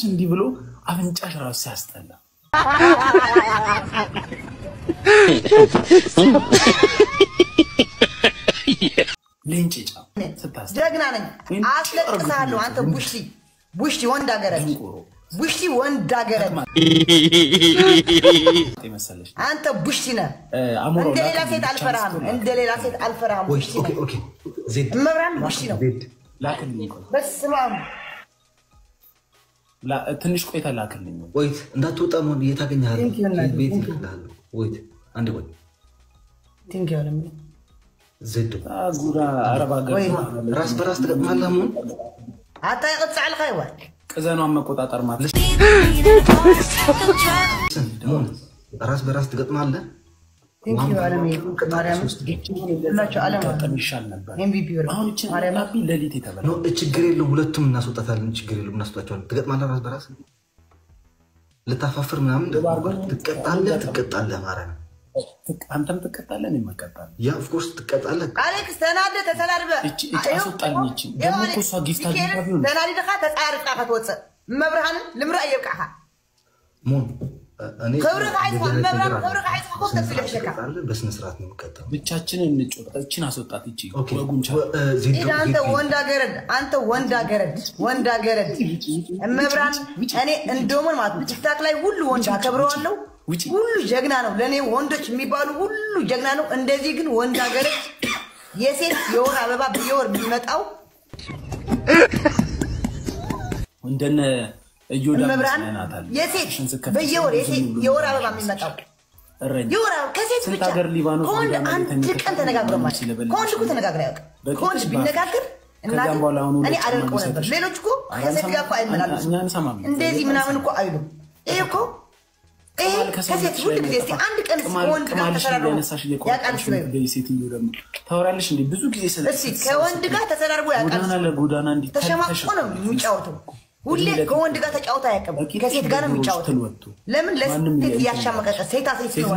እንዲህ ብሎ አፍንጫሽ ራስ ያስጠላ ለንጭጫ ስታስ ደግና ነኝ አስለቅሳለሁ አንተ ቡሽቲ ወንድ አገረድ ቡሽቲ ወንድ አገረድ ይመስልሽ አንተ ቡሽቲ ነህ እንደ ሌላ ሴት አልፈራም ቡሽቲ ኦኬ ዜድ መብራን ቡሽቲ ነው ላክልኝ በስማም ላ ትንሽ ቆይታ ላክልኝ ወይት እንዳትወጣ ምን እየታገኛለህ ቤት ይላል ወይት አንድ ቆይ ቲንክ ያለም ዜድ ጉራ አረባ ገር ራስ በራስ ተቀማለህ ምን አታ ይቀጽዓል ኸይዋ ቅዘኗን መቆጣጠር ማለት ራስ በራስ ተቀማለህ ቲንክ ያለም ማርያም ለላቸው ዓለም ተጠምሻል ነበር ኤምቪፒ አሁን እቺ ማርያም አቢ ለሊት የተበላ ነው ችግር የለም ሁለቱም እናስወጣታለን ችግር የለም እናስወጣቸዋለን ተቀማለህ ራስ በራስ ልታፋፍር ምናምን ትቀጣለህ ማርያም አንተም ትቀጣለህ እኔም እቀጣለሁ ያ ኦፍ ኮርስ ትቀጣለህ አሌክስ ተናደ ተሰላርበ እቺ አስወጣልኝ እቺ ደሞ እኮ ሷ ጊፍት አድርጋው ተናዲደኻ ተጻርቃ ከተወጽእ መብርሃን ልምራ ይብቃኻ ሞን እኔ ክብርካ አይስማ መብርሃን ክብርካ አይስማ ኮስ ተፍልህ ሸካ በስነ ስርዓት ነው የምቀጣው ብቻችንን እንጮህ እቺን አስወጣት እቺ ወጉንቻ አንተ ወንድ አገረድ መብርሃን እኔ እንደውም ማለት ቲክታክ ላይ ሁሉ ወንድ አከብረዋለሁ ሁሉ ጀግና ነው ለኔ ወንዶች የሚባሉ ሁሉ ጀግና ነው እንደዚህ ግን ወንድ አገረድ የሴት የወር አበባ በየወር ቢመጣው እንደነ እዮዳ መብራን የሴት በየወር የወር አበባ የሚመጣው የወር ከሴት ብቻ ወንድ አንድ ቀን ተነጋግረማል ወንድ እኮ ተነጋግረ ያውቅ ወንድ ቢነጋገር እናት እኔ አደርቀው ነበር ሌሎች እኮ ከሴት ጋር እኮ አይመላለሱ እንደዚህ ምናምን እኮ አይሉም ይሄ እኮ ከሴት ሁሉ ጊዜ አንድ ቀን ወንድ ጋር ተሰራርቦ ያውቃል ሴት ይወደም ታወራለሽ እንዴ ብዙ ጊዜ ስለዚህ ከወንድ ጋር ተሰራርቦ ያውቃል ጎዳና እንዴ ተሸማቆ ነው የሚጫወተው ሁሌ ከወንድ ጋር ተጫውታ ያቀም ከሴት ጋር ነው የሚጫወተው ለምን ለሴት ያሻመቀቀ ሴት ነው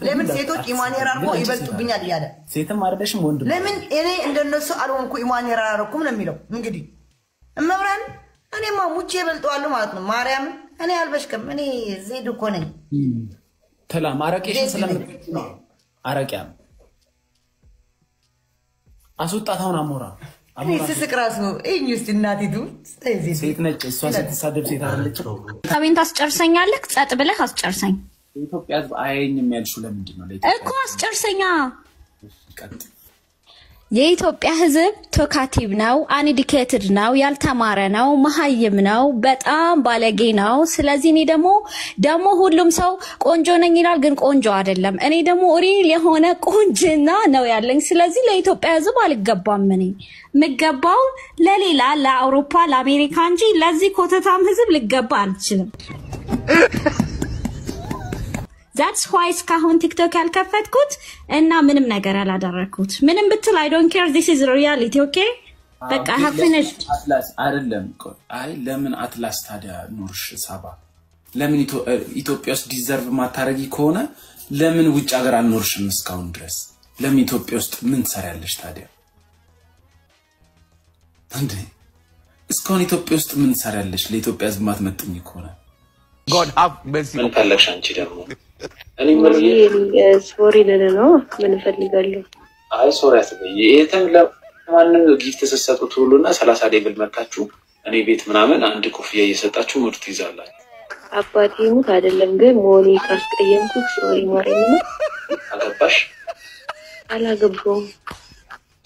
ለምን ሴቶች ኢማን ያራርቆ ይበልጡብኛል ይያለ ሴትም አርደሽም ወንድ ለምን እኔ እንደነሱ አልሆንኩ ኢማን ያራርኩም ነው የሚለው እንግዲህ መብራን እኔማ ሙቼ ይበልጣሉ ማለት ነው ማርያም እኔ አልበሽከም እኔ ዜድ እኮ ነኝ ተላ ማረቄሽን ስለምትጠጪ ነው አረቂያም አስወጣታውን አሞራ ስስቅ ራሱ እዩስ እናቲቱ ሴት ነች እሷ ስትሳደብ ሴት አይደለች አቤንት አስጨርሰኛለህ ጸጥ ብለህ አስጨርሰኝ ኢትዮጵያ አይኝም ያልሽው ለምንድን ነው እኮ አስጨርሰኛ የኢትዮጵያ ህዝብ ቶካቲቭ ነው አንዲኬትድ ነው ያልተማረ ነው መሃይም ነው በጣም ባለጌ ነው ስለዚህ እኔ ደሞ ሁሉም ሰው ቆንጆ ነኝ ይላል ግን ቆንጆ አይደለም እኔ ደሞ ሪል የሆነ ቆንጅና ነው ያለኝ ስለዚህ ለኢትዮጵያ ህዝብ አልገባም እኔ ምገባው ለሌላ ለአውሮፓ ለአሜሪካ እንጂ ለዚህ ኮተታም ህዝብ ልገባ አልችልም That's why እስካሁን ቲክቶክ ያልከፈትኩት እና ምንም ነገር ያላደረኩት ምንም ብትል I don't care this is reality okay በቃ I have finished አትላስ አይደለም አይ ለምን አትላስ ታዲያ ኑርሽ ሳባ ለምን ኢትዮጵያ ውስጥ ዲዘርቭ ማታረጊ ከሆነ ለምን ውጭ ሀገር አንኖርሽም እስካሁን ድረስ ለምን ኢትዮጵያ ውስጥ ምን ትሰሪያለሽ ታዲያ እንዴ እስካሁን ኢትዮጵያ ውስጥ ምን ትሰሪያለሽ ለኢትዮጵያ ህዝብ ማትመጥኝ ከሆነ God have mercy ምን ታለሽ አንቺ ደግሞ እኔ ሶሪ ለነው ምን ፈልጋለሁ አይ ሶሪ አትበይ የለም ለማንንም ጊፍት ተሰሰጡት ሁሉና 30 ሌቭል መጣችሁ እኔ ቤት ምናምን አንድ ኮፍያ እየሰጣችሁ ምርጥ ይዛላችሁ አባቴ ሙት አይደለም ግን ሞኒ ካስቀየምኩት ሶሪ ማረኝ አገባሽ አላገባው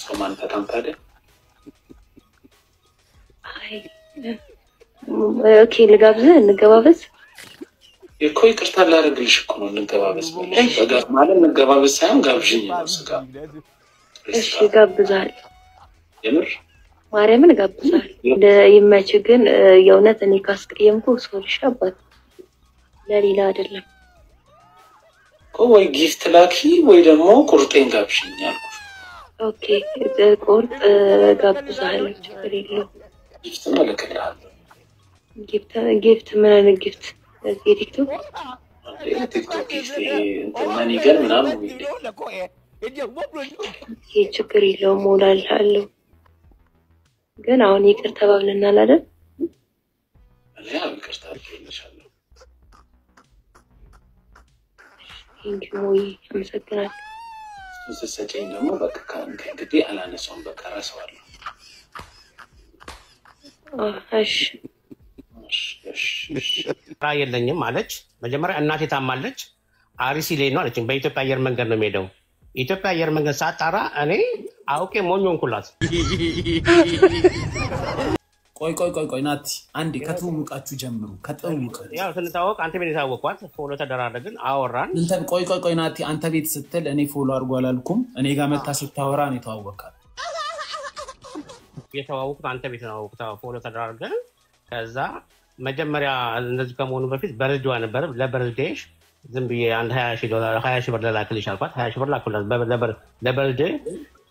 ሶማን ፈታም ታዲያ አይ ኦኬ ልጋብዝህ እንገባበዝ እኮ ይቅርታ ላደርግልሽ እኮ ነው እንገባበዝ ብለሽ በጋር ማለት እንገባበዝ ሳይሆን ጋብዥኝ ነው ስጋ እሺ ጋብዛል የምር ማርያምን ጋብዛል ይመች ግን የእውነት እኔ ካስቀየምኩ ሶሪ ሻባት ለሌላ አይደለም ወይ ጊፍት ላኪ ወይ ደግሞ ቁርጤን ጋብዥኝ አልኩሽ ኦኬ ቁርጥ ጋብዛል ችግር የለውም ጊፍት መልክልሃለሁ ጊፍት ምን አይነት ጊፍት ቲክቶክ ጊፍት ማን ይገር ምናምን ይሄ ችግር የለውም ሞላልሃለሁ ግን አሁን ይቅር ተባብለናል አይደል አለ ይቅርታ አድርጌልሻለሁ። ሞይ አመሰግናለሁ። እሱን ስትሰጪኝ ደግሞ በቃ ከእንግዲህ አላነሳውም፣ በቃ እረሳዋለሁ። ስራ የለኝም አለች። መጀመሪያ እናቴ ታማለች፣ አርሲ ላይ ነው አለችኝ። በኢትዮጵያ አየር መንገድ ነው የሚሄደው። ኢትዮጵያ አየር መንገድ ሳጣራ እኔ አውቄ ሞኝ ሆንኩላት። ቆይ ናቲ አንዴ ከትውውቃችሁ ጀምሩ። ያው ስንታወቅ አንተ ቤት የታወቅኳት ፎሎ ተደራረግን፣ አወራን። ቆይ ናቲ አንተ ቤት ስትል እኔ ፎሎ አድርጎ አላልኩም። እኔ ጋር መታ ስታወራ ነው የተዋወቃት። የተዋወቁት አንተ ቤት ነው፣ ፎሎ ተደራረግን። ከዛ መጀመሪያ እንደዚህ ከመሆኑ በፊት በርጅዋ ነበር። ለበርጅዴሽ ዝም ብዬ አንድ 20 ሺህ ብር ላክልሽ አልኳት። 20 ሺህ ብር ላኩላት ለበርጅዴ።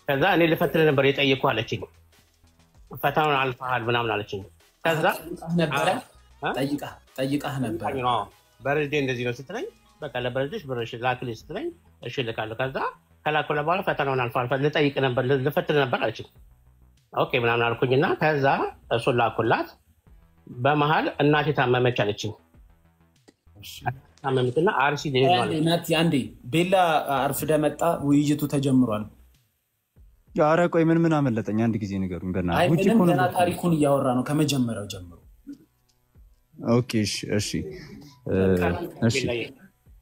ከዛ እኔ ልፈትል ነበር የጠየኩ አለችኝ። ፈተናውን አልፈሃል ምናምን አለችኝ። ከዛ ነበረ ጠይቃህ ነበር በርጅዴ እንደዚህ ነው ስትለኝ፣ በቃ ለበርጅዴሽ ብር ላክልሽ ስትለኝ እሺ ልካለሁ። ከዛ ከላኩላ በኋላ ፈተናውን አልፈሃል ልጠይቅ ነበር ልፈትል ነበር አለችኝ። ኦኬ ምናምን አልኩኝና ከዛ እሱን ላኩላት። በመሃል እናቴ ታመመች አለችኝ። ታመመችና አርሲ ሊሄድ ማለት ናቲ አንዴ ቤላ አርፍደ መጣ። ውይይቱ ተጀምሯል። ኧረ ቆይ ምን አመለጠኝ? አንድ ጊዜ ንገሩኝ በእናትህ። ውጪ እኮ ነው ታሪኩን እያወራ ነው ከመጀመሪያው ጀምሮ። ኦኬ እሺ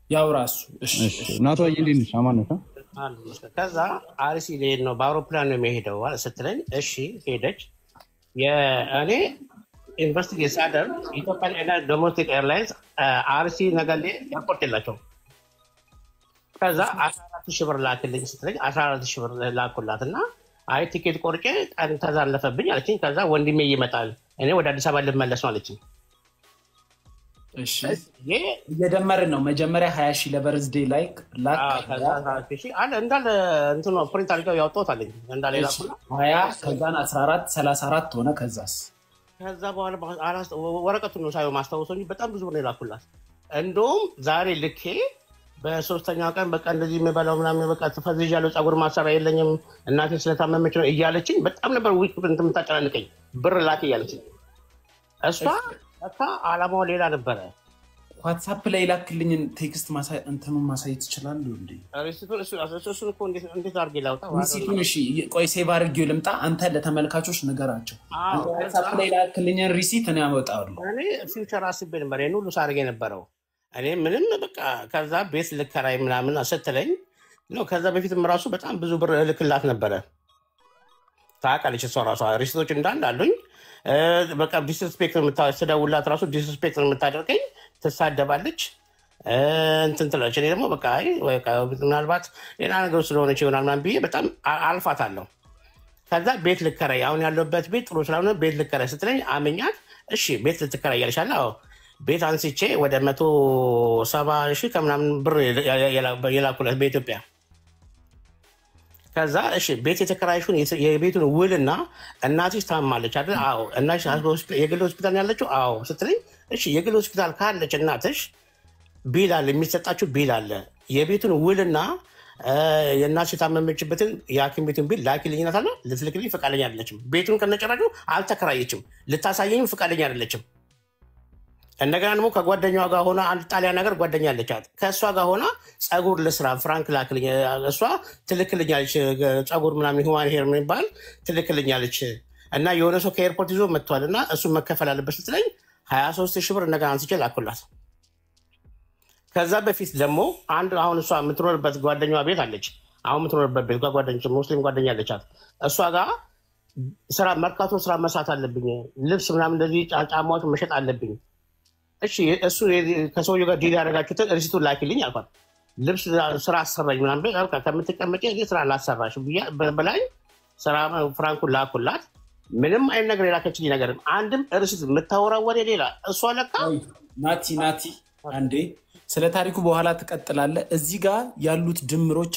ያው ራሱ እሺ እናቷ እንዴት ነሽ? አማን ነሽ? ከዛ አርሲ ሊሄድ ነው በአውሮፕላን ነው የሚሄደው ስትለኝ እሺ ሄደች። የእኔ ኢንቨስቲጌት ሳደርግ ኢትዮጵያን ኤርላይንስ ዶሜስቲክ ኤርላይንስ አርሲ ነገሌ ኤርፖርት የላቸውም። ከዛ 14 ሺህ ብር ላክልኝ ስትለኝ 14 ሺህ ብር ላኩላት እና አይ ቲኬት ቆርጬ ቀን ተዛለፈብኝ አለችኝ። ከዛ ወንድሜ ይመጣል እኔ ወደ አዲስ አበባ ልመለስ ነው አለችኝ። እሺ እየደመርን ነው። መጀመሪያ 20 ሺህ ለበርዝዴይ ላይክ ላክ አለ እንዳለ እንትኑ ፕሪንት አድርገው ያወጣሁት አለኝ እንዳለ ላኩላ 20 ከዛን 14 34 ሆነ። ከዛ በኋላ ወረቀቱን ነው ሳይሆን ማስታወሰኝ በጣም ብዙ ነው የላኩላት። እንደውም ዛሬ ልኬ በሶስተኛው ቀን በቃ እንደዚህ የሚበላው ምናምን በቃ ተፈዝዣለሁ፣ ፀጉር ማሰራ የለኝም፣ እናቴ ስለታመመች ነው እያለችኝ በጣም ነበር ዊክ እንትን የምታጨናንቀኝ። ብር ላክ እያለችኝ እሷ በቃ አላማው ሌላ ነበረ። ዋትስአፕ ላይ ላክልኝን ቴክስት ማሳየት ይችላል እንዴ? እሱን እኮ እንዴት አድርጌ ላውጣ? ሪሲቱን እሺ ቆይ ሴቭ አድርጌው ልምጣ። አንተ ለተመልካቾች ንገራቸው። ዋትስአፕ ላይ ላክልኝን ሪሲት እኔ አወጣዋለሁ። እኔ ፊውቸር አስቤ ነበር ይሄን ሁሉ ሳርጌ ነበረው። እኔ ምንም በቃ ከዛ ቤት ልከራይ ምናምን ስትለኝ ነው። ከዛ በፊትም ራሱ በጣም ብዙ ብር እልክላት ነበረ። ታውቃለች እሷ ራሷ ሪሲቶች እንዳሉኝ። በቃ ዲስሪስፔክት ስደውላት ራሱ ዲስሪስፔክት የምታደርገኝ ትሳደባለች፣ እንትን ትላለች። እኔ ደግሞ በቃ ምናልባት ሌላ ነገር ስለሆነች ይሆናል ምናምን ብዬ በጣም አልፋታለሁ። ከዛ ቤት ልከራይ አሁን ያለበት ቤት ጥሩ ስላልሆነ ቤት ልከራይ ስትለኝ አመኛት። እሺ ቤት ልትከራይ ያልሻለ? አዎ ቤት አንስቼ ወደ 170 ሺህ ከምናምን ብር የላኩለት በኢትዮጵያ። ከዛ እሺ ቤት የተከራይሽውን የቤቱን ውልና እናትሽ ታማለች አይደል? አዎ። እናትሽ የግል ሆስፒታል ያለችው? አዎ ስትለኝ እሺ የግል ሆስፒታል ካለች እናትሽ ቢል አለ፣ የሚሰጣችሁ ቢል አለ። የቤቱን ውልና የእናትሽ የታመመችበትን የሐኪም ቤቱን ቢል ላኪልኝ አለ። ልትልክልኝ ፈቃደኛ አይደለችም። ቤቱን ከነጨራሹ አልተከራየችም፣ ልታሳየኝም ፈቃደኛ አይደለችም። እንደገና ደግሞ ከጓደኛዋ ጋር ሆና አንድ ጣሊያን ነገር ጓደኛ አለቻት። ከእሷ ጋር ሆና ፀጉር ልስራ ፍራንክ ላክልኝ፣ እሷ ትልክልኛለች። ፀጉር ምናምን ሁማን ሄር የሚባል ትልክልኛለች። እና የሆነ ሰው ከኤርፖርት ይዞ መጥቷል እና እሱን መከፈል አለበት ስትለኝ 23 ሺህ ብር እንደገና አንስቼ ላኩላት። ከዛ በፊት ደግሞ አንድ አሁን እሷ የምትኖርበት ጓደኛዋ ቤት አለች። አሁን የምትኖርበት ቤት ጓደኞች ሙስሊም ጓደኛ አለቻት። እሷ ጋር ስራ መርካቶ ስራ መስራት አለብኝ፣ ልብስ ምናምን እንደዚህ ጫማዎች መሸጥ አለብኝ። እሺ እሱ ከሰውዬው ጋር ዲል ያደረጋችሁትን ሪሲቱን ላኪልኝ አልኳት። ልብስ ስራ አሰራኝ ምናምን ቤት አልኳት። ከምትቀመጪ ስራ ላሰራሽ በላይ ስራ ፍራንኩን ላኩላት። ምንም አይነት ነገር የላከችልኝ ነገርም አንድም ሪሲት የምታወራው ወደ ሌላ። እሷ ለካ ናቲ አንዴ ስለ ታሪኩ በኋላ ትቀጥላለህ። እዚህ ጋር ያሉት ድምሮች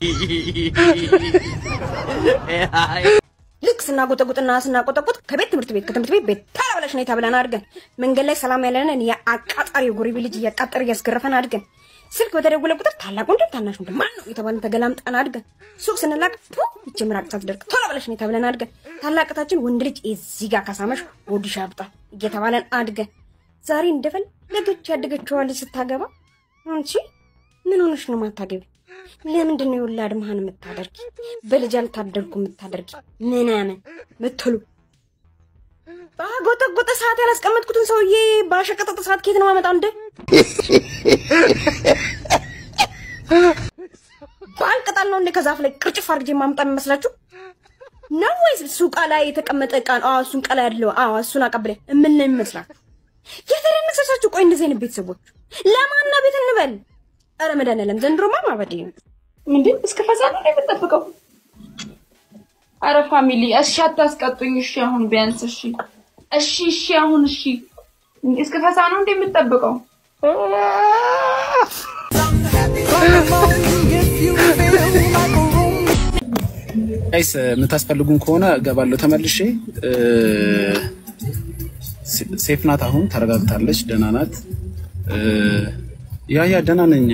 ልክ ስናቆጠቁጥና ስናቆጠቁጥ ከቤት ትምህርት ቤት ከትምህርት ቤት ቤት ታላብለሽ ነው ተብለን አድርገን መንገድ ላይ ሰላም ያለንን የአቃጣሪ ጎሪቢ ልጅ እያቃጠረ እያስገረፈን አድርገን ስልክ በተደወለ ቁጥር ታላቅ ወንድም ታናሽ ወንድም ማን ነው የተባለን ተገላምጠን አድርገን ሱቅ ስንላቅ ይጀምራል ሳትደርቅ ታላብለሽ ነው ተብለን አድርገን ታላቅታችን ወንድ ልጅ እዚህ ጋር ካሳመሽ ወዲሽ አብጣ እየተባለን አድርገን ዛሬ እንደፈለገች ያደገችዋል ስታገባ አንቺ ምን ሆነሽ ነው ማታገቢ? ለምንድን ነው የወላድ መሃን የምታደርጊ? በልጅ አልታደርኩ የምታደርጊ ምናምን ምትሉ ባጎጠጎጠ ሰዓት ያላስቀመጥኩትን ሰውዬ ባሸቀጠጠ ሰዓት ከየት ነው ማመጣው እንደ ባልቀጣል ነው እንደ ከዛፍ ላይ ቅርጭፍ አድርጌ ማምጣ የሚመስላችሁ ነው ወይስ ሱቃ ላይ የተቀመጠ ቃል? እሱን ቃል ያለው እሱን አቀብለ ምን ነው የሚመስላችሁ? የተደነሰሳችሁ ቆይ እንደዚህ አይነት ቤተሰቦች ለማንና ቤት እንበል? አረ መድኃኒዓለም ዘንድሮማ ማበዴ ነው እንዴ? እስከ ፈሳድ ነው የምትጠብቀው? አረ ፋሚሊ እሺ አታስቀጡኝ። እሺ አሁን ቢያንስ እሺ አሁን እስከ ፈሳድ ነው እንዴ የምትጠብቀው? ጋይስ የምታስፈልጉን ከሆነ ገባለሁ ተመልሼ። ሴፍ ናት፣ አሁን ተረጋግታለች፣ ደህና ናት። ያ ደህና ነኝ፣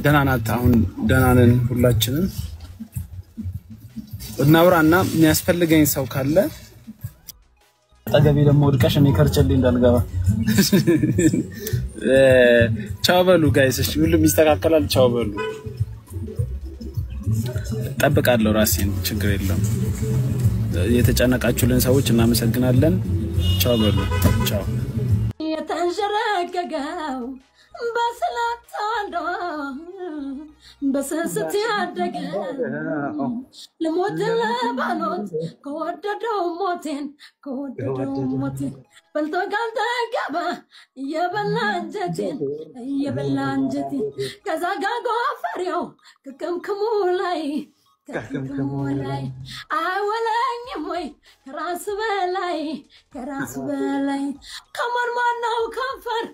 ደህና ናት፣ አሁን ደህና ነን ሁላችንም። እናውራና የሚያስፈልገኝ ሰው ካለ አጠገቤ ደግሞ ወድቀሽ እኔ ከርቸልኝ እንዳልገባ። ቻው በሉ ጋይስ። እሺ ሁሉም ይስተካከላል። ቻው በሉ። ጠብቃለሁ ራሴን፣ ችግር የለም። የተጨነቃችሁልን ሰዎች እናመሰግናለን። ቻው በሉ። ቻው። የተንሸረገገው በስላታንዶ በስስት ያደገ ለሞት ለባኖት ከወደደው ሞቴን በልቶ ካልተገባ እየበላ አንጀቴን ከዛ ጋር ጎፈሬው ከክምክሙ ላይ አይወለኝም ወይ ከራስ በላይ ከመርማናው ከንፈር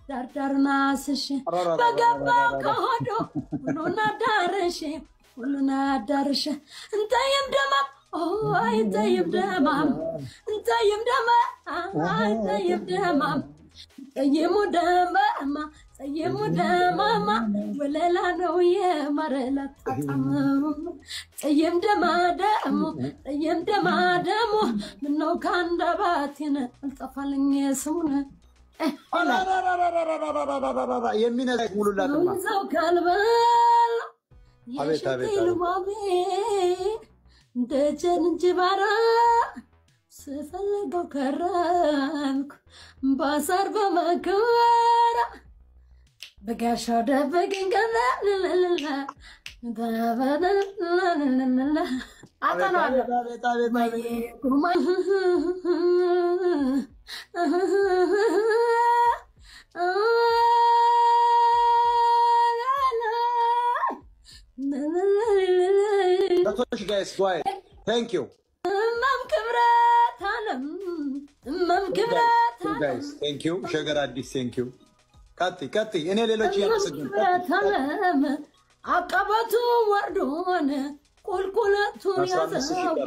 ዳርዳሩን አስሼ በገባው ከሆዶ ሁሉን አዳርሼ እንተይም ደማም እንተይም ደማም ጠይሙ ደማማ ወለላ ነው የማረላት ጠይም ደማደሞ ምነው ካንደባቴን አልጠፋልኝ ስሙን የሚነዝ ሙሉላትማ ሰው ካልበላ የሽልማሜ ደጀን እንጅባራ ስፈልገው ከረምኩ ባሳር በመከራ በጋሻው ደበቀኝ ገለለላ አጣናለ ጉማ That's guys, go ahead. Thank you. Guys, thank you. Sugar Addis, thank you. Kati, እኔ ሌሎች ያመሰግን አቀበቱ ወርዶን ቁልቁለቱን ያዘው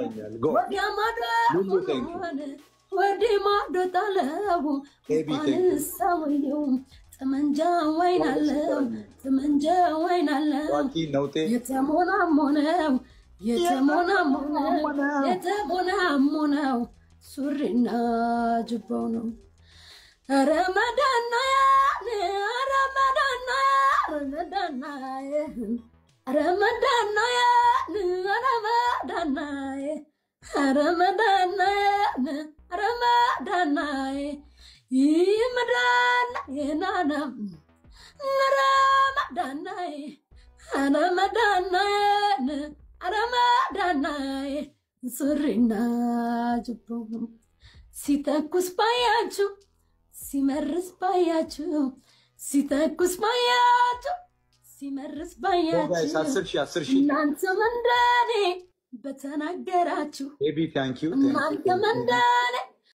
ወዲ ማዶ ጣለው አንሰውየው ጠመንጃ ወይናለው የተሞናሞነው ሱሪና ጅባው ነው። ረመዳና ሱሪና ጅባው ነው። ሲተኩስ ባያችሁ ሲመርስ ባያችሁ ሲመርስ ባያችሁ እናንተም እንደኔ በተናገራችሁ እናንተም እንደኔ